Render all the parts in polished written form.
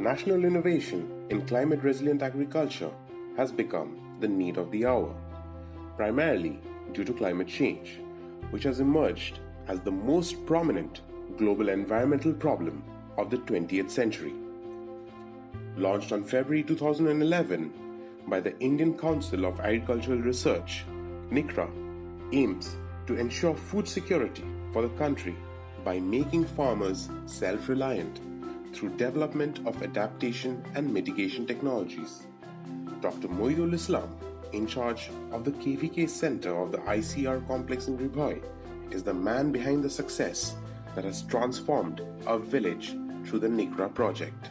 National innovation in climate resilient agriculture has become the need of the hour, primarily due to climate change, which has emerged as the most prominent global environmental problem of the 20th century. Launched on February 2011 by the Indian Council of Agricultural Research, NICRA aims to ensure food security for the country by making farmers self-reliant through development of adaptation and mitigation technologies. Dr. Moidul Islam, in charge of the KVK Center of the ICR complex in Ri Bhoi, is the man behind the success that has transformed our village through the NICRA project.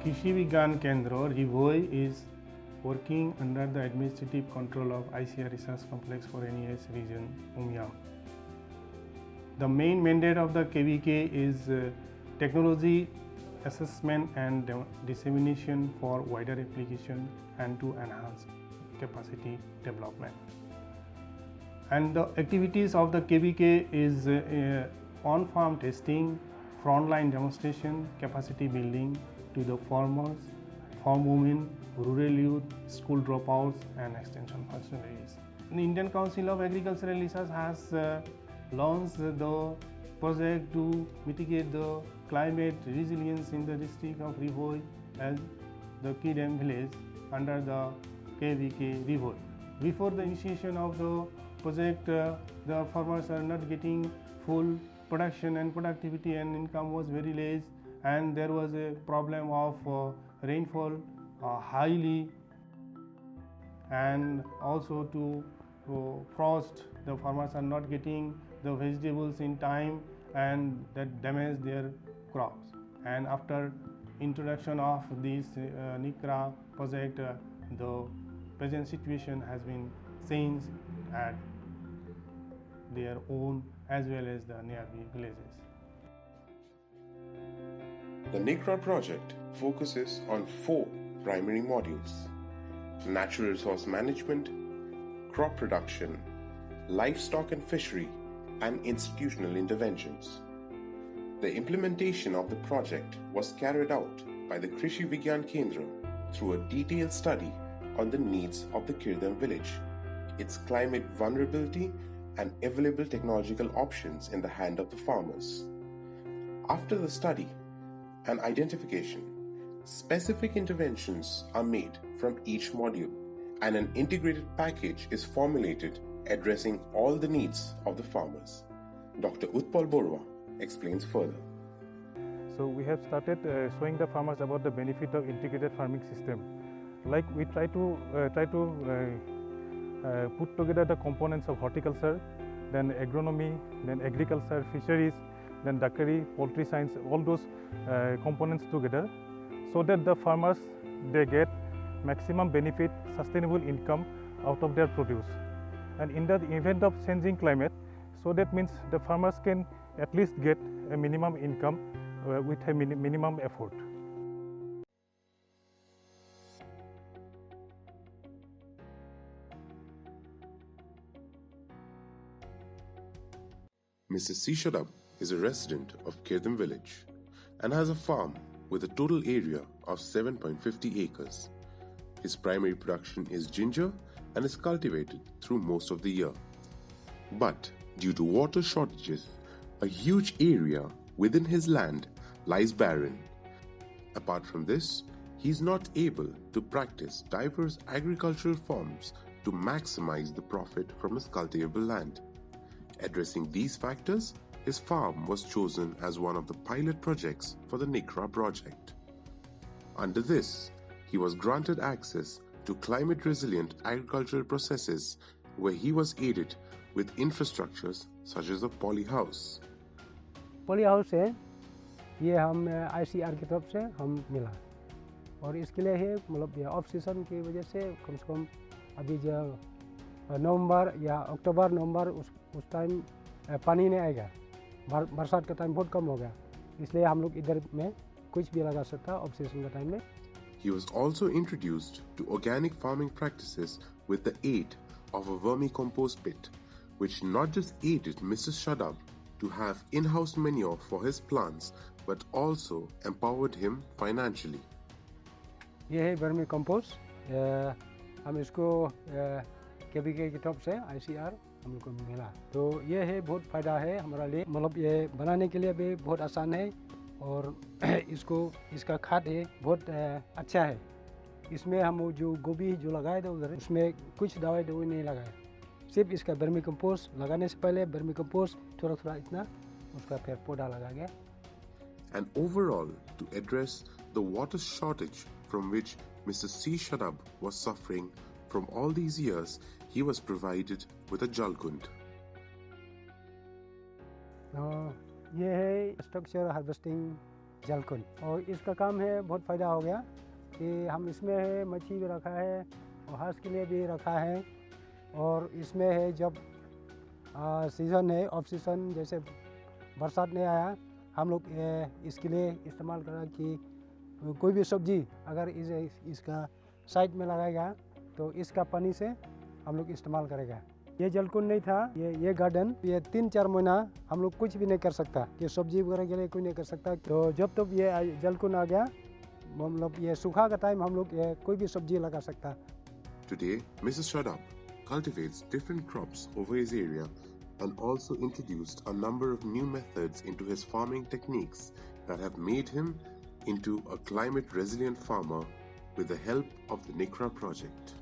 Krishi Vigyan Kendra Ri Bhoi is working under the administrative control of ICR Research Complex for NES region, Umyam. The main mandate of the KVK is technology assessment and dissemination for wider application and to enhance capacity development. And the activities of the KVK is on-farm testing, frontline demonstration, capacity building to the farmers, farm women, rural youth, school dropouts and extension functionaries. The Indian Council of Agricultural Research has launched the project to mitigate the climate resilience in the district of Ri Bhoi as the key dam village under the KVK Ri Bhoi. Before the initiation of the project, the farmers are not getting full production and productivity and income was very less, and there was a problem of rainfall highly, and also to frost. The farmers are not getting the vegetables in time and that damage their crops. And after introduction of this NICRA project, the present situation has been changed at their own as well as the nearby villages. The NICRA project focuses on 4 primary modules: natural resource management, crop production, livestock and fishery, and institutional interventions. The implementation of the project was carried out by the Krishi Vigyan Kendra through a detailed study on the needs of the Kirdam village, its climate vulnerability, and available technological options in the hand of the farmers. After the study and identification, specific interventions are made from each module, and an integrated package is formulated addressing all the needs of the farmers. Dr. Utpal Borwa explains further. So we have started showing the farmers about the benefit of integrated farming system. Like we try to put together the components of horticulture, then agronomy, then agriculture, fisheries, then duckery, poultry science, all those components together, so that the farmers, they get maximum benefit, sustainable income out of their produce. And in the event of changing climate, so that means the farmers can at least get a minimum income with a minimum effort. Mr. Sishadab is a resident of Kirdam village and has a farm with a total area of 7.50 acres. His primary production is ginger and is cultivated through most of the year. But due to water shortages, a huge area within his land lies barren. Apart from this, he is not able to practice diverse agricultural forms to maximize the profit from his cultivable land. Addressing these factors, his farm was chosen as one of the pilot projects for the NICRA project. Under this, he was granted access to climate-resilient agricultural processes where he was aided with infrastructures such as a poly house. Poly house है, ये हम ICR की तरफ से हम मिला और इसके लिए है मतलब ऑफ सीजन की वजह से कम अभी जो नवंबर या अक्टूबर नवंबर उस टाइम पानी नहीं आएगा, बरसात का टाइम बहुत कम होगा, इसलिए हम लोग इधर में कुछ भी लगा सकता ऑफ सीजन का टाइम में. He was also introduced to organic farming practices with the aid of a vermicompost pit, which not just aided Mrs. Shadab to have in-house manure for his plants, but also empowered him financially. ये है vermi compost, हम इसको KBK की तरफ से ICR हम लोग को मिला, तो ये है बहुत फ़ायदा है हमारा लिए, मतलब ये बनाने के लिए भी बहुत आसान है और इसका खाद है बहुत अच्छा है। इसमें हम जो गोभी जो लगाए थे उधर, उसमें कुछ दवाई नहीं लगाए, सिर्फ इसका वर्मी कंपोस्ट लगाने से पहले वर्मी कंपोस्ट थोड़ा इतना उसका फिर पौधा लगा गया। And overall, to address the water shortage from which Mr. C. Shadab was suffering from all these years, he was provided with a jalkund. ये है स्ट्रक्चर हार्वेस्टिंग जलकुंड, और इसका काम है बहुत फ़ायदा हो गया कि हम इसमें है मच्छी भी रखा है और हांस के लिए भी रखा है, और इसमें है जब सीज़न है ऑफ सीज़न जैसे बरसात नहीं आया, हम लोग इसके लिए इस्तेमाल करा कि कोई भी सब्जी अगर इसका साइड में लगाएगा तो इसका पानी से हम लोग इस्तेमाल करेगा। ये जलकुंड नहीं था, ये गार्डन, ये 3-4 महीना हम लोग कुछ भी नहीं कर सकता, ये सब्जी वगैरह के लिए कोई नहीं कर सकता, तो जब तक ये जलकुंड आ गया, मतलब ये सूखा का टाइम हम लोग कोई भी सब्जी लगा सकता। Today, Mrs. Shadab cultivates different crops over his area and also introduced a number of new methods into his farming techniques that have made him into a climate-resilient farmer with the help of the NICRA project.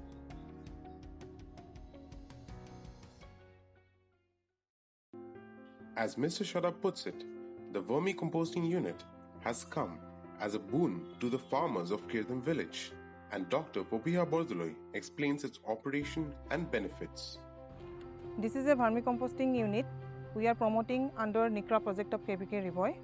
As Mr. Shadab puts it, the vermicomposting unit has come as a boon to the farmers of Kirtan village, and Dr. Popiha Bordoloi explains its operation and benefits. This is a vermicomposting unit we are promoting under NICRA project of KBK Ri Bhoi.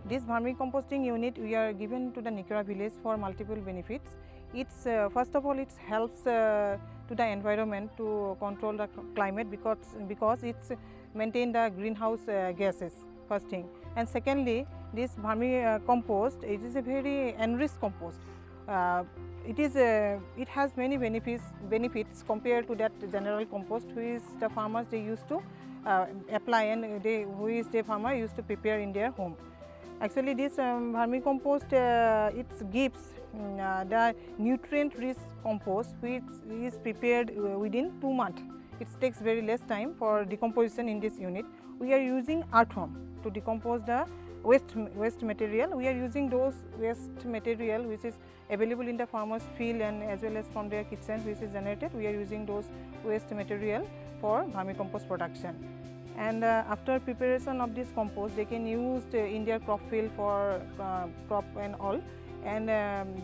This vermicomposting unit we are given to the NICRA village for multiple benefits. It's first of all it helps to the environment to control the climate because it's maintain the greenhouse gases, first thing, and secondly this vermicompost it is a very enriched compost. It has many benefits compared to that general compost which the farmers they used to apply and the farmer used to prepare in their home. Actually this vermicompost it gives the nutrient-rich compost which is prepared within 2 months. It takes very less time for decomposition in this unit. We are using earthworm to decompose the waste material. We are using those waste material which is available in the farmer's field and as well as from their kitchen which is generated. We are using those waste material for vermicompost production. And after preparation of this compost, they can use in their crop field for crop and all, and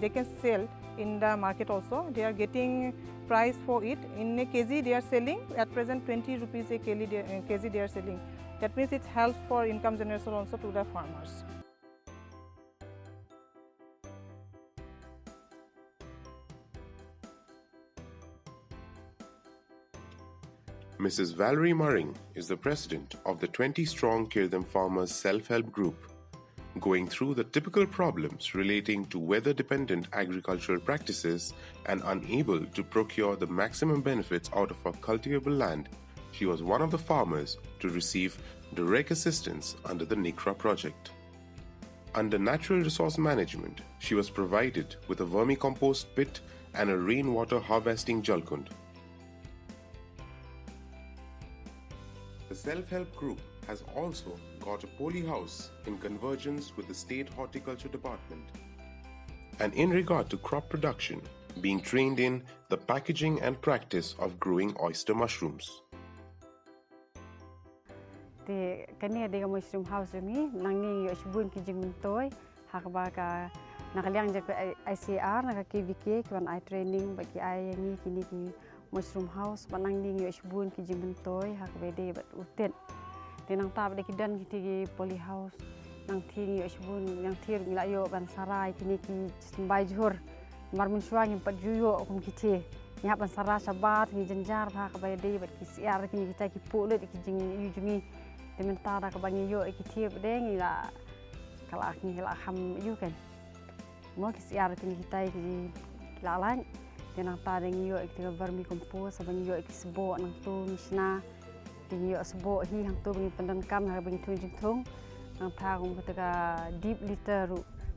they can sell in the market also. They are getting price for it. In a kg they are selling at present 20 rupees a kg they are selling. That means it helps for income generation also to the farmers. Mrs. Valerie Murring is the president of the 20-strong Kirtan Farmers Self-Help Group, going through the typical problems relating to weather-dependent agricultural practices and unable to procure the maximum benefits out of her cultivable land. She was one of the farmers to receive direct assistance under the NICRA project. Under natural resource management, she was provided with a vermicompost pit and a rainwater harvesting jalkund. The self-help group has also got a poly house in convergence with the state horticulture department. And in regard to crop production, being trained in the packaging and practice of growing oyster mushrooms. The Canada mushroom house me nangi shbun ki jing toy hakba ka nakaliang jak ICR naka KVK kwan I training baki I ngi kini ki mushroom house banang ni shbun ki jing toy hakbe de bat uten tenang tab de kidan ki poly house nang thi shbun yang thir nglayo ban sarai kini ki sambai jhur marmun swang yang patjuyo kum kiti nya ban sara sabat ni janjar hakbe de bat ki CR kini kita ki pole ki jing yujungi Sementara kebanyakan yo ikut deng ila kalau aku ila ham yo kan, mau kisiar tinggi kita ikut lalan, tenang tadeng yo ikut vermicompost, sebanyak yo ikut sebo nang tu misna, Tinggi sebok hi hang tu bagi pendengkam hang bagi tunjung hang thang betega deep litter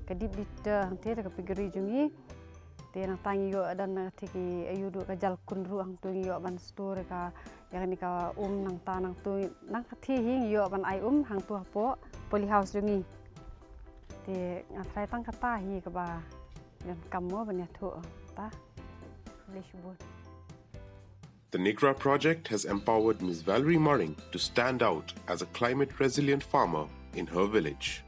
ke deep litter hang te ke pigeri jungi te nang tangi yo dan tiki ayu du ka jal kunru hang tu yo ban store ka yang ni ka nang ta nang tu nang thi hi yo ban ai hang tu po polyhouse jungi te ngatrai tang kata hi ka ba dan kamu ban ya thu ta livelihood. The NICRA project has empowered Ms. Valerie Murring to stand out as a climate-resilient farmer in her village.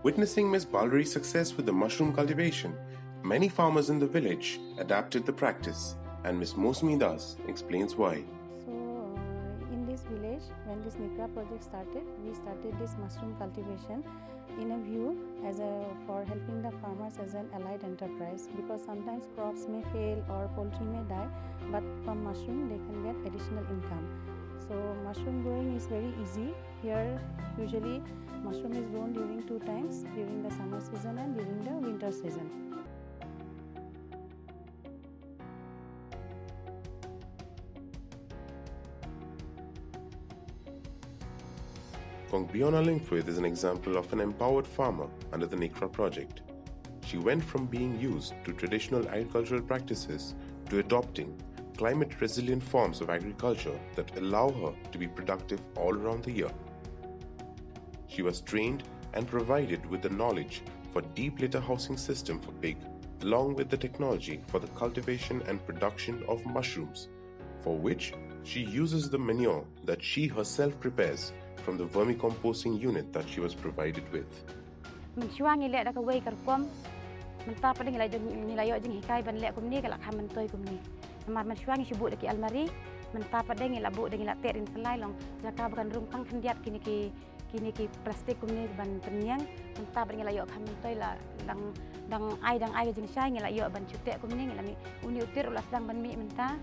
Witnessing Ms. Balri's success with the mushroom cultivation, many farmers in the village adapted the practice, and Ms. Mosmi Das explains why. So, in this village, when this NICRA project started, we started this mushroom cultivation in a view for helping the farmers as an allied enterprise, because sometimes crops may fail or poultry may die, but from mushroom they can get additional income. So mushroom growing is very easy. Here usually mushroom is grown during 2 times, during the summer season and during the winter season. Kongbiona Lingfuith is an example of an empowered farmer under the NICRA project. She went from being used to traditional agricultural practices to adopting climate-resilient forms of agriculture that allow her to be productive all around the year. She was trained and provided with the knowledge for deep litter housing system for pig, along with the technology for the cultivation and production of mushrooms, for which she uses the manure that she herself prepares from the vermicomposting unit that she was provided with. Mencuang ilek dak away kerkom mentah pada nilai yo jeng hikai ban lek kumni kalak ham mentoi kumni namar mencuang sibuk daki almari mentah pada ngilak bu dengan terin pelai long jaka bukan rum kang kendiat kini ki plastik kumni ban penyang mentah pada ngilak yo ham mentoi la dang ai jeng syai ngilak yo ban cutek kumni ngilak mi uni utir ulas dang ban mi mentah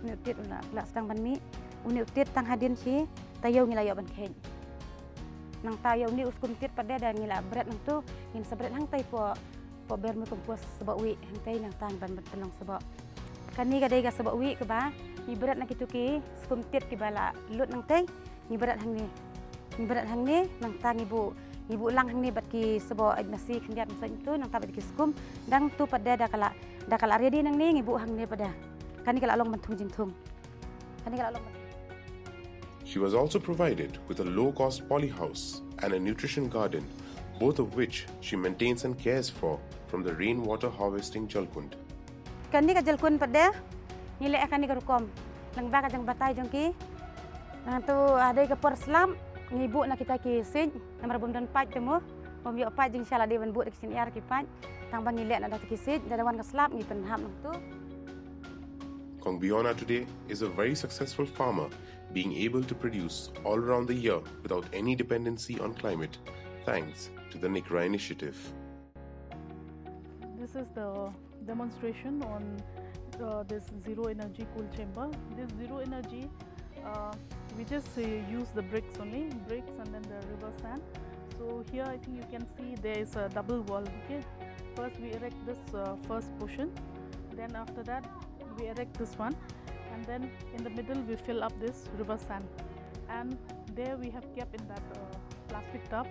uni utir ulas dang ban mi uni utir tang hadin si tayo ngila yo ban khen nang tayo ni uskum tit pada dan ngila berat nang tu ngin sabret hang tay po ber mi kompos sebab wi hang tay nang tang ban bentelong sebab kan ni gadai ga sebab wi ke ba ni berat nak itu ki skum tit ki bala lut nang tay ni berat hang ni nang tang ibu lang hang ni bat ki sebab nasi kendiat masa itu nang tabat ki skum dang tu pada da kala ready nang ni ibu hang ni pada kan ni kala long bentung jintung kan ni kala long. She was also provided with a low-cost polyhouse and a nutrition garden, both of which she maintains and cares for from the rainwater harvesting jalkund. Kani ka jalkund pada nilai akan ni karukom lang ba ka jang batay jang ki nang tu ada ka por slam ngibu na kita ki sin namar bom dan paj temu bom yo paj jing sala de ban bu ki sin yar ki paj tang ban nilai na da ki sin da wan ka slap ni pen ham nang tu. Kongbiona today is a very successful farmer, being able to produce all around the year without any dependency on climate, thanks to the NICRA initiative. This is the demonstration on this zero energy cool chamber. This zero energy, we just use the bricks only, bricks and then the river sand. So here I think you can see there is a double wall. Okay, first we erect this first portion, then after that we erect this one, and then in the middle we fill up this river sand, and there we have kept in that plastic tub,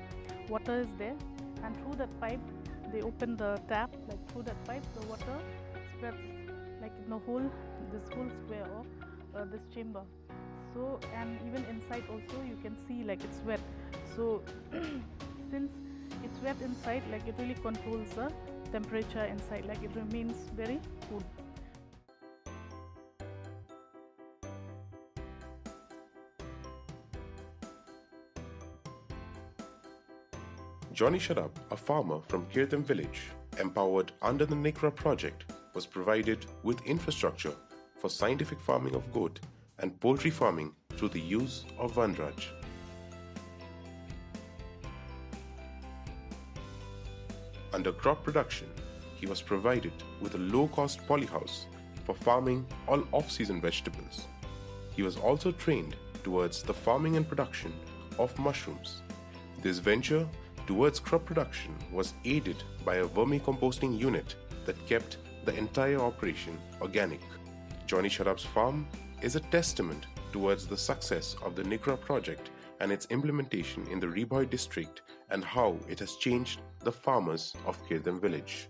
water is there, and through that pipe they open the tap, like through that pipe the water spreads like in the whole square of this chamber. So and even inside also you can see like it's wet, so since it's wet inside, like it really controls the temperature inside, like it remains very cool. Johnny Sharab, a farmer from Kirtan village, empowered under the NICRA project, was provided with infrastructure for scientific farming of goat and poultry farming through the use of Vanraj. Under crop production, he was provided with a low-cost polyhouse for farming all off-season vegetables. He was also trained towards the farming and production of mushrooms. This venture towards crop production was aided by a vermicomposting unit that kept the entire operation organic. Johnny Sharap's farm is a testament towards the success of the NICRA project and its implementation in the Ri Bhoi district and how it has changed the farmers of Kirdem village.